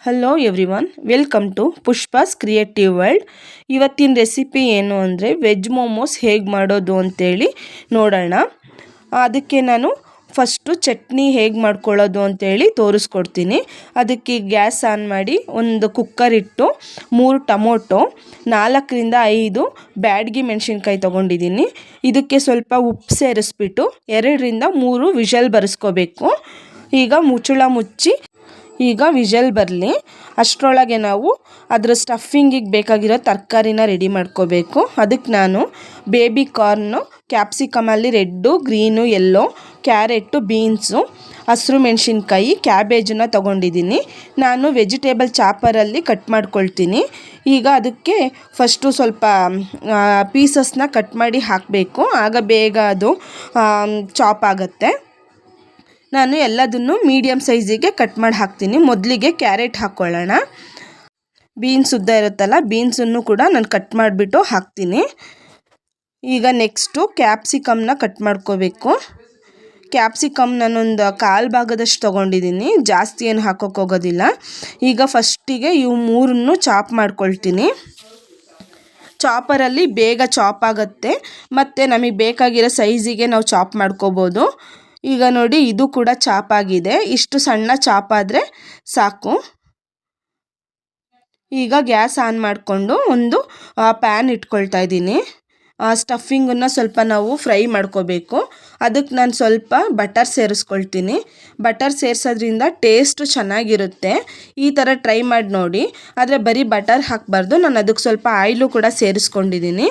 Hello everyone, welcome to Pushpa's creative world. ಇವತ್ತಿನ recipe ಏನು ಅಂದರೆ ವೆಜ್ ಮೋಮೋಸ್ ಹೇಗೆ ಮಾಡೋದು ಅಂತೇಳಿ ನೋಡೋಣ. ಅದಕ್ಕೆ ನಾನು ಫಸ್ಟು ಚಟ್ನಿ ಹೇಗೆ ಮಾಡ್ಕೊಳ್ಳೋದು ಅಂತೇಳಿ ತೋರಿಸ್ಕೊಡ್ತೀನಿ. ಅದಕ್ಕೆ ಗ್ಯಾಸ್ ಆನ್ ಮಾಡಿ ಒಂದು ಕುಕ್ಕರ್ ಇಟ್ಟು 3 ಟೊಮೊಟೊ 4ರಿಂದ 5 ಬ್ಯಾಡಗಿ ಮೆಣಸಿನ್ಕಾಯಿ ತೊಗೊಂಡಿದ್ದೀನಿ. ಇದಕ್ಕೆ ಸ್ವಲ್ಪ ಉಪ್ಪು ಸೇರಿಸ್ಬಿಟ್ಟು 2ರಿಂದ 3 ವಿಷಲ್ ಬರೆಸ್ಕೋಬೇಕು. ಈಗ ಮುಚ್ಚಳ ಮುಚ್ಚಿ ವಿಷಲ್ ಬರಲಿ. ಅಷ್ಟರೊಳಗೆ ನಾವು ಅದರ ಸ್ಟಫಿಂಗಿಗೆ ಬೇಕಾಗಿರೋ ತರಕಾರಿನ ರೆಡಿ ಮಾಡ್ಕೋಬೇಕು. ಅದಕ್ಕೆ ನಾನು ಬೇಬಿ ಕಾರ್ನು, ಕ್ಯಾಪ್ಸಿಕಮಲ್ಲಿ red, green, yellow, carrot, beans, ಹಸಿರು ಮೆಣಸಿನ್ಕಾಯಿ, ಕ್ಯಾಬೇಜನ್ನ ತೊಗೊಂಡಿದ್ದೀನಿ. ನಾನು ವೆಜಿಟೇಬಲ್ ಚಾಪರಲ್ಲಿ ಕಟ್ ಮಾಡ್ಕೊಳ್ತೀನಿ. ಈಗ ಅದಕ್ಕೆ ಫಸ್ಟು ಸ್ವಲ್ಪ ಪೀಸಸ್ನ ಕಟ್ ಮಾಡಿ ಹಾಕಬೇಕು, ಆಗ ಬೇಗ ಅದು ಚಾಪ್ ಆಗುತ್ತೆ. ನಾನು ಎಲ್ಲದನ್ನು ಮೀಡಿಯಮ್ ಸೈಜಿಗೆ ಕಟ್ ಮಾಡಿ ಹಾಕ್ತೀನಿ. ಮೊದಲಿಗೆ ಕ್ಯಾರೆಟ್ ಹಾಕ್ಕೊಳ್ಳೋಣ. ಬೀನ್ಸ್ ಉದ್ದ ಇರುತ್ತಲ್ಲ, ಬೀನ್ಸನ್ನು ಕೂಡ ನಾನು ಕಟ್ ಮಾಡಿಬಿಟ್ಟು ಹಾಕ್ತೀನಿ. ಈಗ ನೆಕ್ಸ್ಟು ಕ್ಯಾಪ್ಸಿಕಮ್ನ ಕಟ್ ಮಾಡ್ಕೋಬೇಕು. ಕ್ಯಾಪ್ಸಿಕಮ್ ನಾನೊಂದು 1/4 ಭಾಗದಷ್ಟು ತೊಗೊಂಡಿದ್ದೀನಿ, ಜಾಸ್ತಿ ಏನು ಹಾಕೋಕ್ಕೆ ಹೋಗೋದಿಲ್ಲ. ಈಗ ಫಸ್ಟಿಗೆ ಇವು 3 ಚಾಪ್ ಮಾಡ್ಕೊಳ್ತೀನಿ. ಚಾಪರಲ್ಲಿ ಬೇಗ ಚಾಪ್ ಆಗುತ್ತೆ ಮತ್ತು ನಮಗೆ ಬೇಕಾಗಿರೋ ಸೈಜಿಗೆ ನಾವು ಚಾಪ್ ಮಾಡ್ಕೋಬೋದು. ಈಗ ನೋಡಿ, ಇದು ಕೂಡ ಚಾಪ್ ಆಗಿದೆ. ಇಷ್ಟು ಸಣ್ಣ ಚಾಪ್ ಆದರೆ ಸಾಕು. ಈಗ ಗ್ಯಾಸ್ ಆನ್ ಮಾಡಿಕೊಂಡು ಒಂದು ಪ್ಯಾನ್ ಇಟ್ಕೊಳ್ತಾ ಇದ್ದೀನಿ. ಸ್ಟಫಿಂಗನ್ನು ಸ್ವಲ್ಪ ನಾವು ಫ್ರೈ ಮಾಡ್ಕೋಬೇಕು. ಅದಕ್ಕೆ ನಾನು ಸ್ವಲ್ಪ ಬಟರ್ ಸೇರಿಸ್ಕೊಳ್ತೀನಿ. ಬಟರ್ ಸೇರಿಸೋದ್ರಿಂದ ಟೇಸ್ಟು ಚೆನ್ನಾಗಿರುತ್ತೆ. ಈ ಥರ ಟ್ರೈ ಮಾಡಿ ನೋಡಿ. ಆದರೆ ಬರೀ ಬಟರ್ ಹಾಕಬಾರ್ದು. ನಾನು ಅದಕ್ಕೆ ಸ್ವಲ್ಪ ಆಯಿಲು ಕೂಡ ಸೇರಿಸ್ಕೊಂಡಿದ್ದೀನಿ.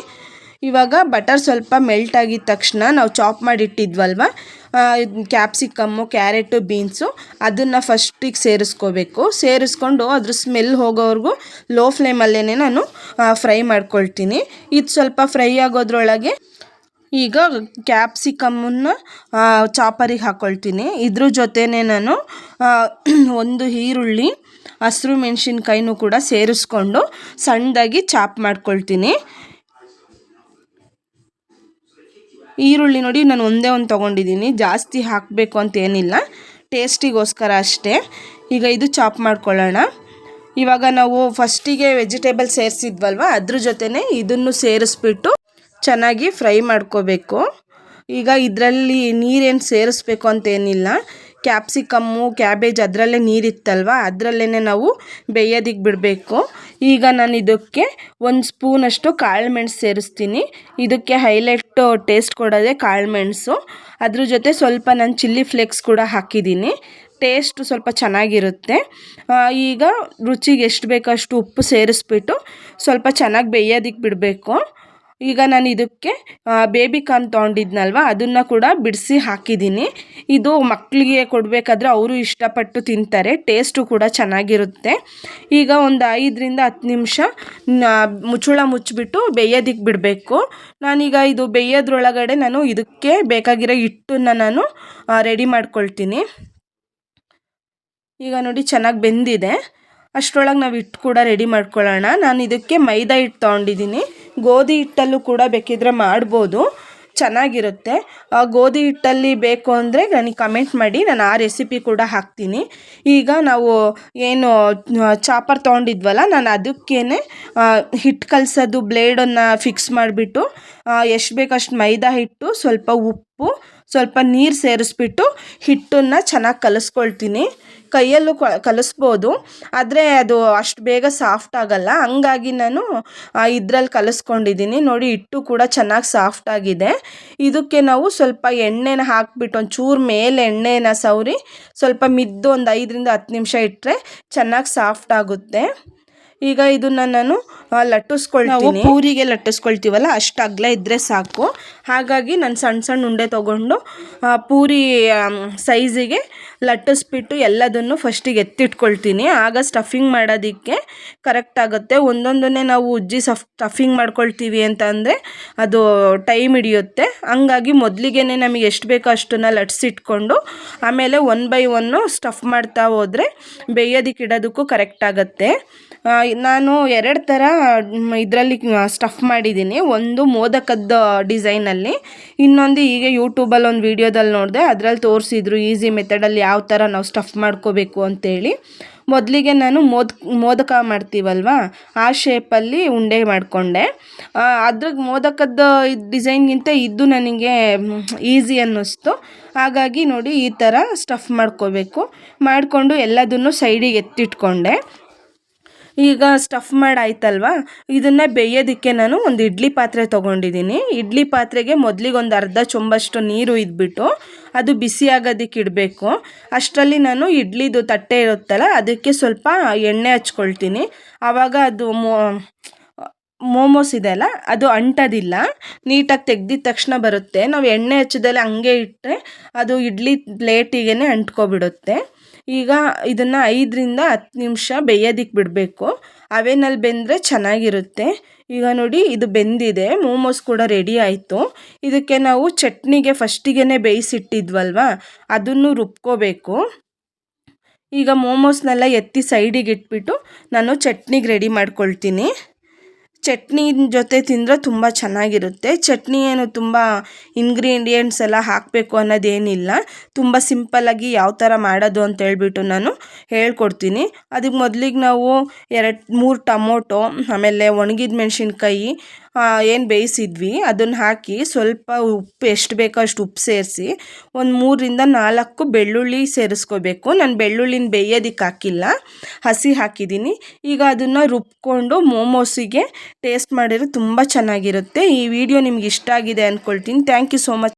ಇವಾಗ ಬಟರ್ ಸ್ವಲ್ಪ ಮೆಲ್ಟ್ ಆಗಿದ ತಕ್ಷಣ ನಾವು ಚಾಪ್ ಮಾಡಿಟ್ಟಿದ್ವಲ್ವ ಕ್ಯಾಪ್ಸಿಕಮ್ಮು, ಕ್ಯಾರೆಟು, ಬೀನ್ಸು, ಅದನ್ನು ಫಸ್ಟಿಗೆ ಸೇರಿಸ್ಕೊಂಡು ಅದ್ರ ಸ್ಮೆಲ್ ಹೋಗೋವರೆಗೂ ಲೋ ಫ್ಲೇಮಲ್ಲೇ ನಾನು ಫ್ರೈ ಮಾಡ್ಕೊಳ್ತೀನಿ. ಇದು ಸ್ವಲ್ಪ ಫ್ರೈ ಆಗೋದ್ರೊಳಗೆ ಈಗ ಕ್ಯಾಪ್ಸಿಕಮ್ಮನ್ನು ಚಾಪರಿಗೆ ಹಾಕ್ಕೊಳ್ತೀನಿ. ಇದ್ರ ಜೊತೆನೇ ನಾನು ಒಂದು ಈರುಳ್ಳಿ, ಹಸಿರು ಮೆಣಸಿನ್ಕಾಯಿನೂ ಕೂಡ ಸೇರಿಸ್ಕೊಂಡು ಸಣ್ಣದಾಗಿ ಚಾಪ್ ಮಾಡ್ಕೊಳ್ತೀನಿ. ಈರುಳ್ಳಿ ನೋಡಿ, ನಾನು ಒಂದೇ ಒಂದು ತೊಗೊಂಡಿದ್ದೀನಿ, ಜಾಸ್ತಿ ಹಾಕಬೇಕು ಅಂತೇನಿಲ್ಲ, ಟೇಸ್ಟಿಗೋಸ್ಕರ ಅಷ್ಟೇ. ಈಗ ಇದು ಚಾಪ್ ಮಾಡ್ಕೊಳ್ಳೋಣ. ಇವಾಗ ನಾವು ಫಸ್ಟಿಗೆ ವೆಜಿಟೇಬಲ್ ಸೇರಿಸಿದ್ವಲ್ವ, ಅದ್ರ ಜೊತೆನೇ ಇದನ್ನು ಸೇರಿಸ್ಬಿಟ್ಟು ಚೆನ್ನಾಗಿ ಫ್ರೈ ಮಾಡ್ಕೋಬೇಕು. ಈಗ ಇದರಲ್ಲಿ ನೀರೇನು ಸೇರಿಸ್ಬೇಕು ಅಂತೇನಿಲ್ಲ. ಕ್ಯಾಪ್ಸಿಕಮ್ಮು, ಕ್ಯಾಬೇಜ್ ಅದರಲ್ಲೇ ನೀರಿತ್ತಲ್ವ, ಅದರಲ್ಲೇ ನಾವು ಬೇಯೋದಕ್ಕೆ ಬಿಡಬೇಕು. ಈಗ ನಾನು ಇದಕ್ಕೆ 1 ಸ್ಪೂನಷ್ಟು ಕಾಳುಮೆಣಸು ಸೇರಿಸ್ತೀನಿ. ಇದಕ್ಕೆ ಹೈಲೈಟು ಟೇಸ್ಟ್ ಕೊಡೋದೇ ಕಾಳುಮೆಣಸು. ಅದ್ರ ಜೊತೆ ಸ್ವಲ್ಪ ನಾನು ಚಿಲ್ಲಿ ಫ್ಲೇಕ್ಸ್ ಕೂಡ ಹಾಕಿದ್ದೀನಿ. ಟೇಸ್ಟು ಸ್ವಲ್ಪ ಚೆನ್ನಾಗಿರುತ್ತೆ. ಈಗ ರುಚಿಗೆ ಎಷ್ಟು ಬೇಕೋ ಅಷ್ಟು ಉಪ್ಪು ಸೇರಿಸ್ಬಿಟ್ಟು ಸ್ವಲ್ಪ ಚೆನ್ನಾಗಿ ಬೇಯೋದಕ್ಕೆ ಬಿಡಬೇಕು. ಈಗ ನಾನು ಇದಕ್ಕೆ ಬೇಬಿ ಕಾರ್ನ್ ತೊಗೊಂಡಿದ್ನಲ್ವ, ಅದನ್ನು ಕೂಡ ಬಿಡಿಸಿ ಹಾಕಿದ್ದೀನಿ. ಇದು ಮಕ್ಕಳಿಗೆ ಕೊಡಬೇಕಾದ್ರೆ ಅವರು ಇಷ್ಟಪಟ್ಟು ತಿಂತಾರೆ, ಟೇಸ್ಟು ಕೂಡ ಚೆನ್ನಾಗಿರುತ್ತೆ. ಈಗ ಒಂದು 5ರಿಂದ 10 ನಿಮಿಷ ಮುಚ್ಚಳ ಮುಚ್ಚಿಬಿಟ್ಟು ಬೇಯೋದಕ್ಕೆ ಬಿಡಬೇಕು. ನಾನೀಗ ಇದು ಬೇಯೋದ್ರೊಳಗಡೆ ನಾನು ಇದಕ್ಕೆ ಬೇಕಾಗಿರೋ ಹಿಟ್ಟನ್ನು ನಾನು ರೆಡಿ ಮಾಡ್ಕೊಳ್ತೀನಿ. ಈಗ ನೋಡಿ, ಚೆನ್ನಾಗಿ ಬೆಂದಿದೆ. ಅಷ್ಟರೊಳಗೆ ನಾವು ಹಿಟ್ಟು ಕೂಡ ರೆಡಿ ಮಾಡ್ಕೊಳ್ಳೋಣ. ನಾನು ಇದಕ್ಕೆ ಮೈದಾ ಹಿಟ್ಟು ತೊಗೊಂಡಿದ್ದೀನಿ. ಗೋಧಿ ಹಿಟ್ಟಲ್ಲೂ ಕೂಡ ಬೇಕಿದ್ರೆ ಮಾಡ್ಬೋದು, ಚೆನ್ನಾಗಿರುತ್ತೆ. ಗೋಧಿ ಹಿಟ್ಟಲ್ಲಿ ಬೇಕು ಅಂದರೆ ನನಗೆ ಕಮೆಂಟ್ ಮಾಡಿ, ನಾನು ಆ ರೆಸಿಪಿ ಕೂಡ ಹಾಕ್ತೀನಿ. ಈಗ ನಾವು ಏನು ಚಾಪರ್ ತೊಗೊಂಡಿದ್ವಲ್ಲ, ನಾನು ಅದಕ್ಕೇ ಹಿಟ್ಟು ಕಲಸೋದು ಬ್ಲೇಡನ್ನು ಫಿಕ್ಸ್ ಮಾಡಿಬಿಟ್ಟು ಎಷ್ಟು ಬೇಕಷ್ಟು ಮೈದಾ ಹಿಟ್ಟು, ಸ್ವಲ್ಪ ಉಪ್ಪು, ಸ್ವಲ್ಪ ನೀರು ಸೇರಿಸ್ಬಿಟ್ಟು ಹಿಟ್ಟನ್ನು ಚೆನ್ನಾಗಿ ಕಲಿಸ್ಕೊಳ್ತೀನಿ. ಕೈಯಲ್ಲೂ ಕಲಿಸ್ಬೋದು, ಆದರೆ ಅದು ಅಷ್ಟು ಬೇಗ ಸಾಫ್ಟ್ ಆಗಲ್ಲ. ಹಂಗಾಗಿ ನಾನು ಇದರಲ್ಲಿ ಕಲಿಸ್ಕೊಂಡಿದ್ದೀನಿ. ನೋಡಿ, ಹಿಟ್ಟು ಕೂಡ ಚೆನ್ನಾಗಿ ಸಾಫ್ಟ್ ಆಗಿದೆ. ಇದಕ್ಕೆ ನಾವು ಸ್ವಲ್ಪ ಎಣ್ಣೆನ ಹಾಕಿಬಿಟ್ಟು ಒಂಚೂರು ಮೇಲೆ ಎಣ್ಣೆನ ಸವರಿ ಸ್ವಲ್ಪ ಮಿದ್ದು ಒಂದು 5ರಿಂದ 10 ನಿಮಿಷ ಇಟ್ಟರೆ ಚೆನ್ನಾಗಿ ಸಾಫ್ಟ್ ಆಗುತ್ತೆ. ಈಗ ಇದನ್ನು ನಾನು ಲಟ್ಟಿಸ್ಕೊಳ್ತೀನಿ. ಪೂರಿಗೆ ಲಟ್ಟಿಸ್ಕೊಳ್ತೀವಲ್ಲ, ಅಷ್ಟು ಅಗಲ ಇದ್ದರೆ ಸಾಕು. ಹಾಗಾಗಿ ನಾನು ಸಣ್ಣ ಉಂಡೆ ತೊಗೊಂಡು ಪೂರಿ ಸೈಜಿಗೆ ಲಟ್ಟಿಸ್ಬಿಟ್ಟು ಎಲ್ಲದನ್ನು ಫಸ್ಟಿಗೆ ಎತ್ತಿಟ್ಕೊಳ್ತೀನಿ. ಆಗ ಸ್ಟಫಿಂಗ್ ಮಾಡೋದಕ್ಕೆ ಕರೆಕ್ಟ್ ಆಗುತ್ತೆ. ಒಂದೊಂದನ್ನೇ ನಾವು ಉಜ್ಜಿ ಸ್ಟಫಿಂಗ್ ಮಾಡ್ಕೊಳ್ತೀವಿ ಅಂತ ಅಂದರೆ ಅದು ಟೈಮ್ ಹಿಡಿಯುತ್ತೆ. ಹಂಗಾಗಿ ಮೊದಲಿಗೆ ನಮಗೆ ಎಷ್ಟು ಬೇಕೋ ಅಷ್ಟನ್ನು ಲಟ್ಸಿಟ್ಕೊಂಡು ಆಮೇಲೆ 1 ಬೈ 1 ಸ್ಟಫ್ ಮಾಡ್ತಾ ಹೋದರೆ ಬೇಯೋದಕ್ಕೆ ಇಡೋದಕ್ಕೂ ಕರೆಕ್ಟ್ ಆಗುತ್ತೆ. ನಾನು 2 ಥರ ಇದರಲ್ಲಿ ಸ್ಟಫ್ ಮಾಡಿದ್ದೀನಿ. ಒಂದು ಮೋದಕದ ಡಿಸೈನಲ್ಲಿ, ಇನ್ನೊಂದು ಹೀಗೆ ಯೂಟ್ಯೂಬಲ್ಲಿ ಒಂದು ವೀಡಿಯೋದಲ್ಲಿ ನೋಡಿದೆ, ಅದರಲ್ಲಿ ತೋರಿಸಿದ್ರು ಈಸಿ ಮೆಥಡಲ್ಲಿ ಯಾವ ಥರ ನಾವು ಸ್ಟಫ್ ಮಾಡ್ಕೋಬೇಕು ಅಂತೇಳಿ. ಮೊದಲಿಗೆ ನಾನು ಮೋದಕ ಮಾಡ್ತೀವಲ್ವ, ಆ ಶೇಪಲ್ಲಿ ಉಂಡೆ ಮಾಡಿಕೊಂಡೆ. ಅದ್ರ ಮೋದಕದ ಡಿಸೈನ್ಗಿಂತ ಇದು ನನಗೆ ಈಸಿ ಅನ್ನಿಸ್ತು. ಹಾಗಾಗಿ ನೋಡಿ ಈ ಥರ ಸ್ಟಫ್ ಮಾಡ್ಕೋಬೇಕು. ಮಾಡಿಕೊಂಡು ಎಲ್ಲದನ್ನು ಸೈಡಿಗೆ ಎತ್ತಿಟ್ಕೊಂಡೆ. ಈಗ ಸ್ಟಫ್ ಮಾಡಾಯ್ತಲ್ವ, ಇದನ್ನು ಬೇಯೋದಕ್ಕೆ ನಾನು ಒಂದು ಇಡ್ಲಿ ಪಾತ್ರೆ ತೊಗೊಂಡಿದ್ದೀನಿ. ಇಡ್ಲಿ ಪಾತ್ರೆಗೆ ಮೊದಲಿಗೆ ಒಂದು ಅರ್ಧ ಚೊಂಬಷ್ಟು ನೀರು ಇದ್ಬಿಟ್ಟು ಅದು ಬಿಸಿ ಆಗೋದಕ್ಕೆ ಇಡಬೇಕು. ಅಷ್ಟರಲ್ಲಿ ನಾನು ಇಡ್ಲಿದು ತಟ್ಟೆ ಇರುತ್ತಲ್ಲ, ಅದಕ್ಕೆ ಸ್ವಲ್ಪ ಎಣ್ಣೆ ಹಚ್ಕೊಳ್ತೀನಿ. ಆವಾಗ ಅದು ಮೋಮೋಸ್ ಇದೆಯಲ್ಲ, ಅದು ಅಂಟೋದಿಲ್ಲ, ನೀಟಾಗಿ ತೆಗ್ದಿದ ತಕ್ಷಣ ಬರುತ್ತೆ. ನಾವು ಎಣ್ಣೆ ಹಚ್ಚದಲ್ಲೇ ಹಂಗೆ ಇಟ್ಟರೆ ಅದು ಇಡ್ಲಿ ಪ್ಲೇಟಿಗೆ ಅಂಟ್ಕೊಬಿಡುತ್ತೆ. ಈಗ ಇದನ್ನು 5ರಿಂದ 10 ನಿಮಿಷ ಬೇಯೋದಕ್ಕೆ ಬಿಡಬೇಕು. ಅವೇನಲ್ಲಿ ಬೆಂದರೆ ಚೆನ್ನಾಗಿರುತ್ತೆ. ಈಗ ನೋಡಿ ಇದು ಬೆಂದಿದೆ, ಮೋಮೋಸ್ ಕೂಡ ರೆಡಿ ಆಯಿತು. ಇದಕ್ಕೆ ನಾವು ಚಟ್ನಿಗೆ ಫಸ್ಟಿಗೆ ಬೇಯಿಸಿಟ್ಟಿದ್ವಲ್ವ, ಅದನ್ನು ರುಬ್ಕೋಬೇಕು. ಈಗ ಮೋಮೋಸ್ನೆಲ್ಲ ಎತ್ತಿ ಸೈಡಿಗೆ ಇಟ್ಬಿಟ್ಟು ನಾನು ಚಟ್ನಿಗೆ ರೆಡಿ ಮಾಡ್ಕೊಳ್ತೀನಿ. ಚಟ್ನಿ ಜೊತೆ ತಿಂದರೆ ತುಂಬ ಚೆನ್ನಾಗಿರುತ್ತೆ. ಚಟ್ನಿ ಏನು ತುಂಬ ಇಂಗ್ರೀಡಿಯೆಂಟ್ಸ್ ಎಲ್ಲ ಹಾಕಬೇಕು ಅನ್ನೋದೇನಿಲ್ಲ. ತುಂಬ ಸಿಂಪಲ್ಲಾಗಿ ಯಾವ ಥರ ಮಾಡೋದು ಅಂತ ಹೇಳ್ಬಿಟ್ಟು ನಾನು ಹೇಳ್ಕೊಡ್ತೀನಿ. ಅದಕ್ಕೆ ಮೊದಲಿಗೆ ನಾವು 2-3 ಟೊಮೊಟೊ, ಆಮೇಲೆ ಒಣಗಿದ ಮೆಣಸಿನ್ಕಾಯಿ ಏನು ಬೇಯಿಸಿದ್ವಿ ಅದನ್ನು ಹಾಕಿ, ಸ್ವಲ್ಪ ಉಪ್ಪು ಎಷ್ಟು ಬೇಕೋ ಅಷ್ಟು ಉಪ್ಪು ಸೇರಿಸಿ, ಒಂದು 3ರಿಂದ 4 ಬೆಳ್ಳುಳ್ಳಿ ಸೇರಿಸ್ಕೋಬೇಕು. ನಾನು ಬೆಳ್ಳುಳ್ಳಿನ ಬೇಯೋದಕ್ಕೆ ಹಾಕಿಲ್ಲ, ಹಸಿ ಹಾಕಿದ್ದೀನಿ. ಈಗ ಅದನ್ನು ರುಬ್ಕೊಂಡು ಮೋಮೋಸಿಗೆ ಟೇಸ್ಟ್ ಮಾಡಿದ್ರೆ ತುಂಬ ಚೆನ್ನಾಗಿರುತ್ತೆ. ಈ ವಿಡಿಯೋ ನಿಮ್ಗೆ ಇಷ್ಟ ಆಗಿದೆ ಅಂದ್ಕೊಳ್ತೀನಿ. Thank you so much.